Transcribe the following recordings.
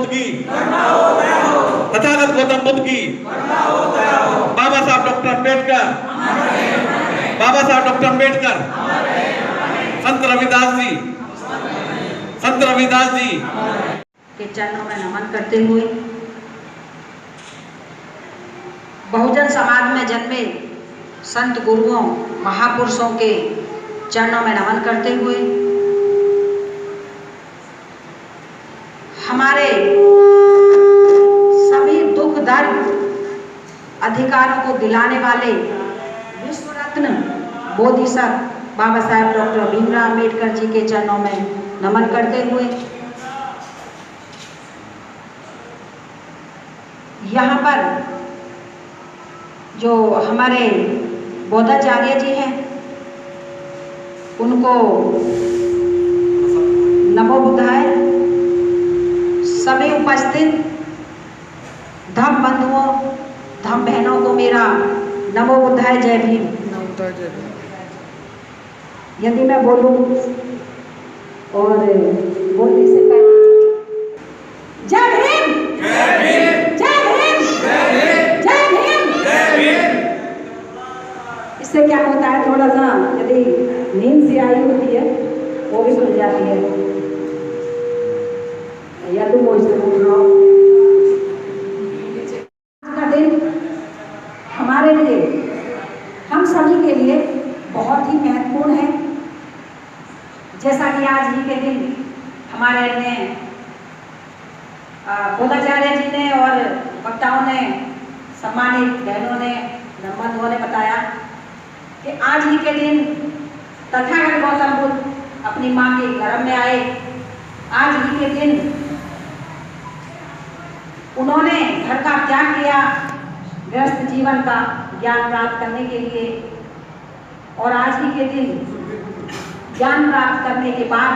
की, तथागत गौतम बुद्ध की, बाबा साहब डॉक्टर अम्बेडकर, संत रविदास जी के चरणों में नमन करते हुए, बहुजन समाज में जन्मे संत गुरुओं महापुरुषों के चरणों में नमन करते हुए, हमारे सभी दुख दर्द अधिकारों को दिलाने वाले विश्व रत्न बोधिसत्व बाबा साहब डॉक्टर भीमराव अम्बेडकर जी के चरणों में नमन करते हुए, यहाँ पर जो हमारे बोधाचार्य जी हैं उनको नमो बुद्धाय। सभी उपस्थित धम बंधुओं धम बहनों को मेरा नमो बुद्धाय, जय भीम। यदि मैं बोलूं और बोलने से पहले जय भीम, जय भीम, जय भीम, जय भीम, जय भीम। इससे क्या होता है, थोड़ा सा यदि नींद से आई होती है वो भी खुल जाती है, या तुम मुझसे बोल रहा हो। आज का दिन हमारे लिए, हम सभी के लिए बहुत ही महत्वपूर्ण है। जैसा कि आज ही के दिन हमारे ने बोधाचार्य जी ने और वक्ताओं ने, सम्मानित बहनों ने, बंधुओं ने बताया कि आज ही के दिन तथागत गौतम बुद्ध अपनी माँ के गर्भ में आए। आज ही के दिन उन्होंने घर का त्याग किया व्यस्त जीवन का ज्ञान प्राप्त करने के लिए, और आज ही के दिन ज्ञान प्राप्त करने के बाद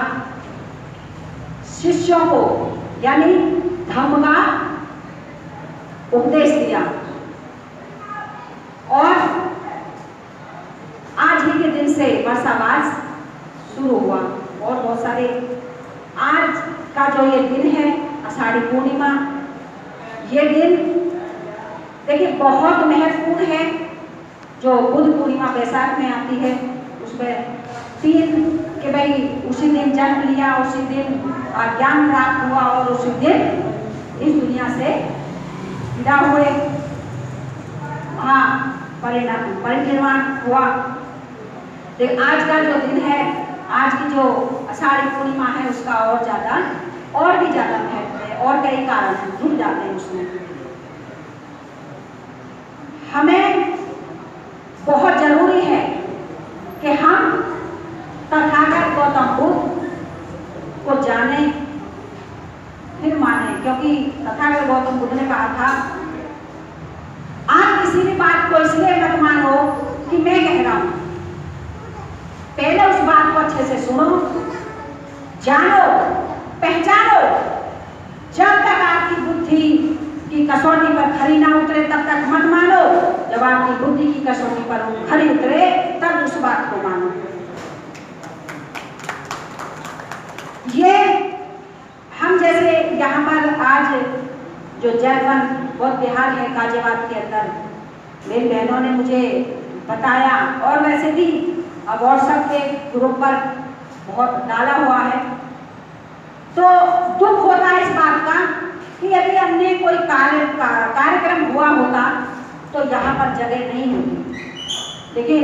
शिष्यों को यानी धम्म का उपदेश दिया। और आज ही के दिन से वर्षावास शुरू हुआ, और बहुत सारे आज का जो ये दिन है आषाढ़ी पूर्णिमा, ये दिन देखिए बहुत महत्वपूर्ण है। जो बुद्ध पूर्णिमा बैसाख में आती है उसमें 3 कि भाई उसी दिन जन्म लिया, उसी दिन ज्ञान प्राप्त हुआ और उसी दिन इस दुनिया से विदा हुए, हाँ परिनिर्वाण हुआ। लेकिन आज का जो दिन है, आज की जो आषाढ़ी पूर्णिमा है, उसका और भी ज्यादा महत्व है, और कई कारण जुड़ जाते हैं उसमें। हमें बहुत जरूरी है कि हम तथागत गौतम बुद्ध को जाने फिर माने, क्योंकि तथागत गौतम बुद्ध ने कहा था, आप किसी भी बात को इसलिए मत मानो कि मैं कह रहा हूं, पहले उस बात को अच्छे से सुनो, जानो, पहचानो। जब तक आपकी बुद्धि की कसौटी पर खरी ना उतरे तब तक मत मानो, जब आपकी बुद्धि की कसौटी पर खरी उतरे तब उस बात को मानो। ये हम जैसे यहाँ पर आज जो जयवन बौद्ध विहार है गाजियाबाद के अंदर, मेरी बहनों ने मुझे बताया, और वैसे भी व्हाट्सएप के ग्रुप पर बहुत डाला हुआ है, तो दुख होता है इस बात का कि यदि हमने कोई कार्यक्रम हुआ होता तो यहाँ पर जगह नहीं होती। लेकिन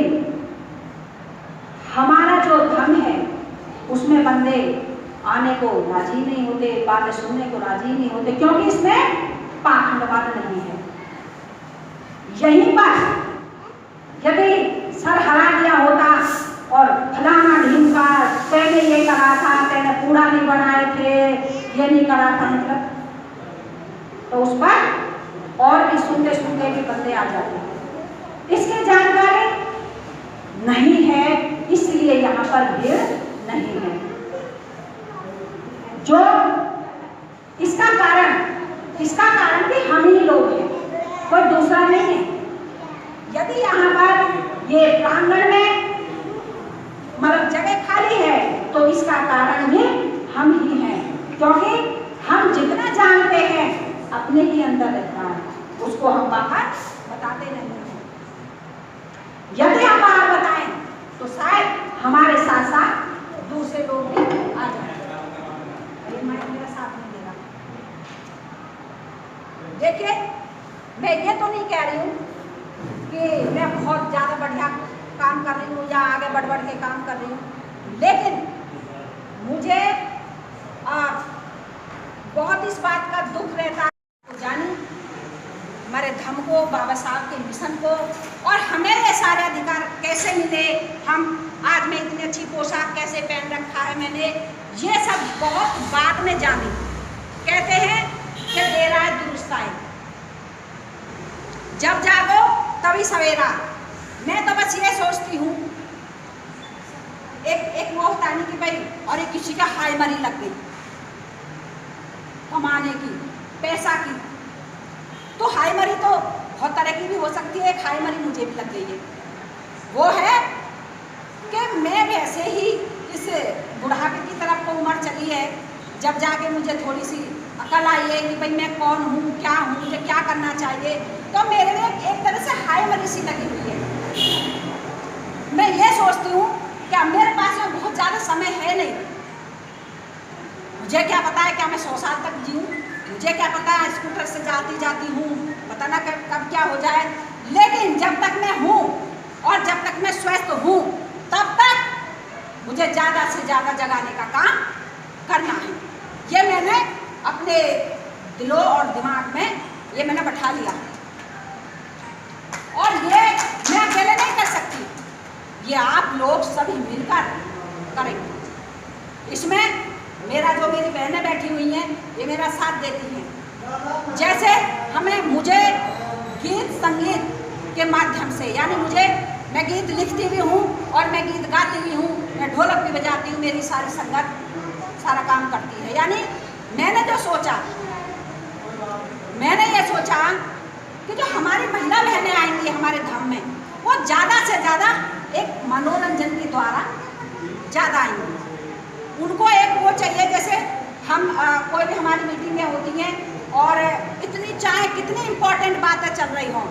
हमारा जो धर्म है उसमें बंदे आने को राजी नहीं होते, बातें सुनने को राजी नहीं होते, क्योंकि इसमें पाखंडवाद नहीं है। यहीं पर यदि सर हरा दिया होता और फलाना ढीमका तेने ये करा था, तेने कूड़ा नहीं बनाए थे, ये नहीं करा था, मतलब तो उस पर और भी सुनते सुनते भी बंदे आ जाते हैं। इसकी जानकारी नहीं है, इसलिए यहाँ पर भीड़ नहीं है। जो इसका कारण भी हम ही लोग हैं, कोई दूसरा नहीं है। यदि यहाँ पर ये प्रांगण में मतलब जगह खाली है तो इसका कारण भी हम ही हैं, क्योंकि हम जितना जानते अपने ही अंदर रहता है, उसको हम बाहर बताते नहीं हैं। यदि हम बाहर बताएं तो शायद हमारे साथ साथ दूसरे लोग भी आ जाएंगे। ये मेरा साथ नहीं देगा। देखिए, मैं ये तो नहीं कह रही हूँ कि मैं बहुत ज़्यादा बढ़िया काम कर रही हूँ या आगे बढ़ बढ़ के काम कर रही हूँ, लेकिन मुझे बहुत इस बात का दुख रहता है, तो जानी हमारे धर्म को, बाबा साहब के मिशन को, और हमें ये सारे अधिकार कैसे मिले, हम आज मैं इतनी अच्छी पोशाक कैसे पहन रखा है मैंने, ये सब बहुत बाद में जानी। कहते हैं कि देर आए दुरुस्त आए, जब जागो तभी सवेरा। मैं तो बस ये सोचती हूँ, एक वो होता नहीं कि भाई और एक किसी का हाई मरी लग गई कमाने की, पैसा की, तो हाई मरी तो बहुत तरह की भी हो सकती है। एक हाई मरी मुझे भी लग गई है, वो है कि मैं वैसे ही इस बुढ़ापे की तरफ को उम्र चली है, जब जाके मुझे थोड़ी सी अकल आई है कि भाई मैं कौन हूँ, क्या हूँ, मुझे क्या करना चाहिए, तो मेरे लिए एक तरह से हाई मरी सी लगी हुई है। मैं ये सोचती हूँ कि अब मेरे पास में बहुत ज़्यादा समय है नहीं, मुझे क्या पता है क्या मैं 100 साल तक जीऊँ, मुझे क्या पता है स्कूटर से जाती हूँ, पता ना कब क्या हो जाए, लेकिन जब तक मैं हूँ और जब तक मैं स्वस्थ हूँ तब तक मुझे ज़्यादा से ज़्यादा जगाने का काम करना है। ये मैंने अपने दिलों और दिमाग में ये मैंने बैठा लिया, और ये मैं अकेले नहीं कर सकती, ये आप लोग सभी मिलकर करेंगे। इसमें मेरा जो मेरी बहनें बैठी हुई हैं ये मेरा साथ देती हैं। जैसे मुझे गीत संगीत के माध्यम से, यानी मैं गीत लिखती भी हूँ और मैं गीत गाती भी हूँ, मैं ढोलक भी बजाती हूँ, मेरी सारी संगत सारा काम करती है। यानी मैंने जो सोचा, मैंने ये सोचा कि जो हमारी महिला बहनें आएंगी हमारे धाम में, वो ज़्यादा से ज़्यादा एक मनोरंजन के द्वारा ज़्यादा आएंगी। उनको एक वो चाहिए, जैसे हम कोई भी हमारी मीटिंगें होती हैं और इतनी चाहे कितनी इम्पोर्टेंट बातें चल रही हों,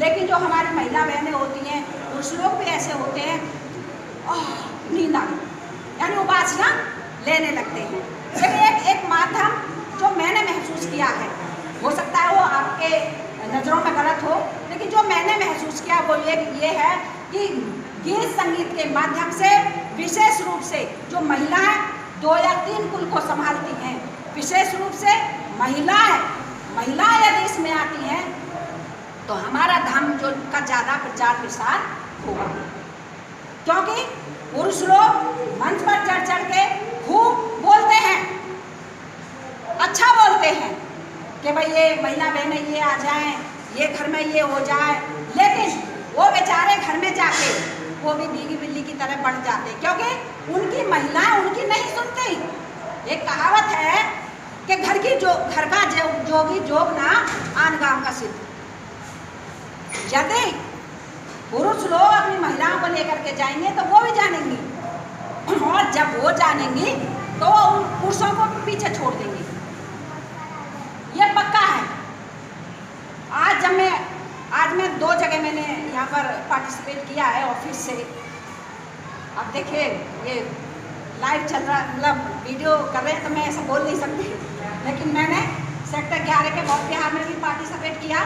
लेकिन जो हमारी महिला बहनें होती हैं, पुरुष लोग भी ऐसे होते हैं, नींद आ गई, यानी उबासियाँ लेने लगते हैं। लेकिन एक माध्यम जो मैंने महसूस किया है, हो सकता है वो आपके नज़रों में गलत हो, लेकिन जो मैंने महसूस किया वो ये है कि गीत संगीत के माध्यम से विशेष रूप से जो महिलाएं 2 या 3 कुल को संभालती हैं, विशेष रूप से महिलाएं यदि इसमें आती हैं तो हमारा धाम जो का ज़्यादा प्रचार प्रसार होगा। क्योंकि पुरुष लोग मंच पर चढ़ के खूब बोलते हैं, अच्छा बोलते हैं कि भाई ये महिला बहनें ये आ जाएं, ये घर में ये हो जाए, लेकिन वो बेचारे घर में जाके वो भी भीगी बिल्ली की तरह बढ़ जाते, क्योंकि उनकी महिलाएं उनकी नहीं सुनती। एक कहावत है कि घर का जोगी जोग ना आन गांव का सिद्ध। यदि पुरुष लोग अपनी महिलाओं को लेकर के जाएंगे तो वो भी जानेंगी, और जब वो जानेंगी तो वो उन पुरुषों को पीछे छोड़ देंगी, ये पक्का है। आज मैं 2 जगह मैंने यहाँ पर पार्टिसिपेट किया है ऑफिस से। अब देखिए ये लाइव चल रहा, मतलब वीडियो कर रहे हैं तो मैं ऐसा बोल नहीं सकती, लेकिन मैंने सेक्टर 11 के बहुत बिहार में भी पार्टिसिपेट किया।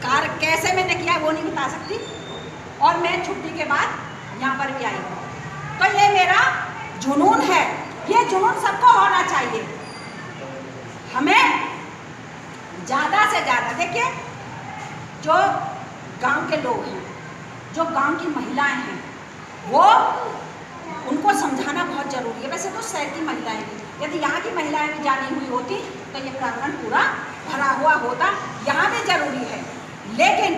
कार्य कैसे मैंने किया वो नहीं बता सकती, और मैं छुट्टी के बाद यहाँ पर भी आई हूँ। तो ये मेरा जुनून है, ये जुनून सबको होना चाहिए। हमें ज़्यादा से ज़्यादा, देखिए जो गांव के लोग हैं, जो गांव की महिलाएं हैं, वो उनको समझाना बहुत ज़रूरी है। वैसे तो शहर की महिलाएं भी, यदि यहाँ की महिलाएं भी जानी हुई होती तो ये प्रांगण पूरा भरा हुआ होता, यहाँ भी जरूरी है। लेकिन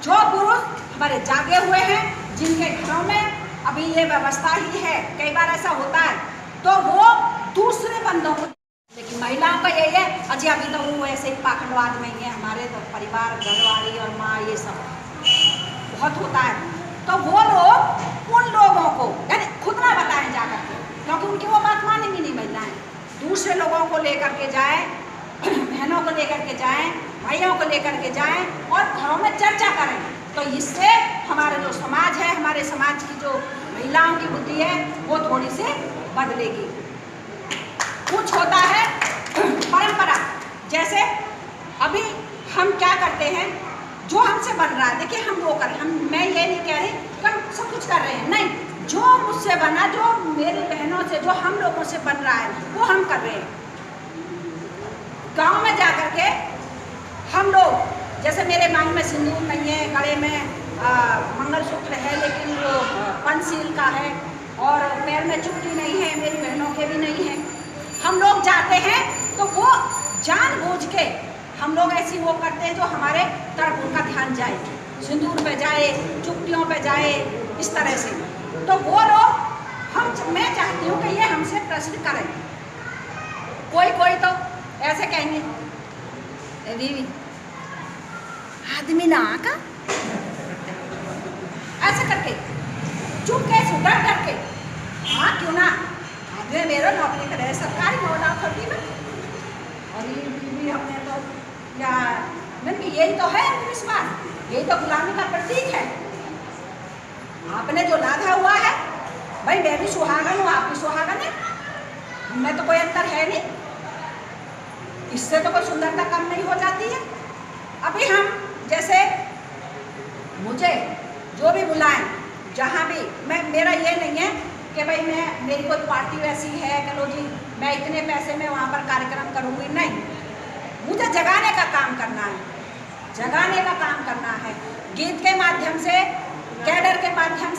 जो पुरुष हमारे जागे हुए हैं, जिनके घरों में अभी ये व्यवस्था ही है, कई बार ऐसा होता है, तो वो दूसरे बंदों को, लेकिन महिलाओं का यही है अजी अभी तो वो ऐसे ही पाखंडवाद में ही है, हमारे तो परिवार घरवाली और माँ ये सब बहुत होता है। तो वो लोग उन लोगों को यानी खुद ना बताएं जा करके, क्योंकि उनकी वो बात मानेंगी नहीं महिलाएं, दूसरे लोगों को लेकर के जाए। लेकर के जाएं, भाइयों को लेकर के जाएं और घरों में चर्चा करें। तो इससे हमारा जो समाज है, हमारे समाज की जो महिलाओं की बुद्धि है वो थोड़ी सी बदलेगी। कुछ होता है परंपरा, जैसे अभी हम क्या करते हैं, जो हमसे बन रहा है, देखिए हम वो करें, मैं ये नहीं कह रही कि हम सब कुछ कर रहे हैं, नहीं, जो मुझसे बना, जो मेरी बहनों से, जो हम लोगों से बन रहा है वो हम कर रहे हैं। गांव में जाकर के हम लोग, जैसे मेरे मांग में सिंदूर नहीं है, गले में मंगलसूत्र है लेकिन वो पंचशील का है, और पैर में चुटकी नहीं है, मेरी बहनों के भी नहीं है। हम लोग जाते हैं तो वो जानबूझ के हम लोग ऐसी वो करते हैं जो हमारे तरफ उनका ध्यान जाए, सिंदूर पे जाए, चुटकियों पे जाए, इस तरह से। तो वो लोग मैं चाहती हूँ कि ये हमसे प्रश्न करें। कोई तो ऐसे कहेंगे, दीदी आदमी ना का, ऐसे करके चुप कैसे डर के, हाँ क्यों ना, आदमी मेरा नौकरी करे सरकारी नौकरी में, और ये भी हमने तो या मैंने यही तो है अंधविश्वास, यही तो गुलामी का प्रतीक है। आपने जो लादा हुआ है, भाई मैं भी सुहागन हूँ, आप भी सुहागन है, हमें तो कोई अंतर है नहीं, इससे तो कोई सुंदरता कम नहीं हो जाती है। अभी हम जैसे मुझे जो भी बुलाएं, जहाँ भी, मेरा ये नहीं है कि भाई मेरी कोई पार्टी वैसी है, चलो जी मैं इतने पैसे में वहाँ पर कार्यक्रम करूँगी, नहीं, मुझे जगाने का काम करना है, जगाने का काम करना है, गीत के माध्यम से, कैडर के माध्यम